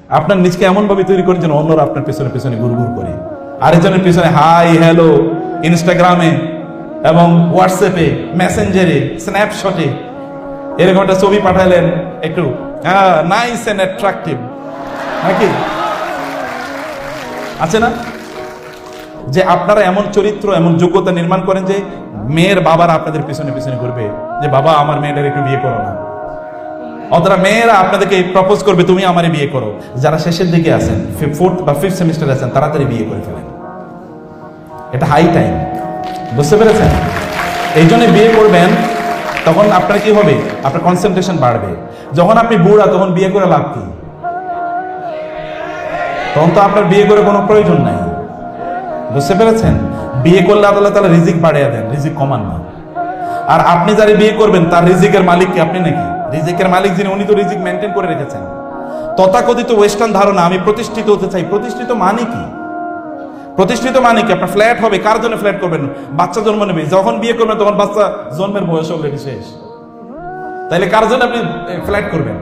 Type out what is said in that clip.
আপনার নিজকে এমন ভাবে তৈরি করেন যেন অন্যরা আপনার পেছনে পেছনে ঘুরঘুর করে, আরেকজনের পেছনে হাই হ্যালো ইনস্টাগ্রামে এবং হোয়াটসঅ্যাপে, মেসেঞ্জারে, স্ন্যাপশটে এরকম একটা ছবি পাঠালেন, একটু নাইস এন্ড অ্যাট্রাকটিভ, নাকি আছে না? যে আপনারা এমন চরিত্র, এমন যোগ্যতা নির্মাণ করেন যে মেয়ের বাবারা আপনাদের পেছনে পেছনে ঘুরবে যে বাবা আমার মেয়েটার একটু বিয়ে করো না, অথবা মেয়েরা আপনাদেরকে প্রপোজ করবে তুমি আমারে বিয়ে করো। যারা শেষের দিকে আছেন, 4th বা 5th সেমিস্টারে আছেন, তাড়াতাড়ি বিয়ে করে ফেলেন, এটা হাই টাইম। বুঝতে পেরেছেন? এই জন্য বিয়ে করবেন, তখন আপনার কি হবে, আপনার কনসেন্ট্রেশন বাড়বে। যখন আপনি বুড়া তখন বিয়ে করে লাভ কি? তখন তো আপনার বিয়ে করে কোনো প্রয়োজন নাই। বুঝতে পেরেছেন? বিয়ে করলে আল্লাহ তাআলা রিজিক বাড়িয়ে দেন, রিজিক কমান না। আর আপনি যারা বিয়ে করবেন তার রিজিকের মালিক কি আপনি নাকি? রিজিকের মালিক যিনি, উনি তো রিজিক মেনটেন করে রেখেছেন। তথাকথিত ওয়েস্টার্ন ধারণা আমি প্রতিষ্ঠিত হতে চাই, প্রতিষ্ঠিত মানে কি? প্রতিষ্ঠিত মানে কি? আপনার ফ্ল্যাট হবে, কার জন্য ফ্ল্যাট করবেন? বাচ্চা জন্ম নেবে, যখন বিয়ে করবেন তখন বাচ্চা জন্মের বয়স অলরেডি শেষ, তাইলে কার জন্য আপনি ফ্ল্যাট করবেন?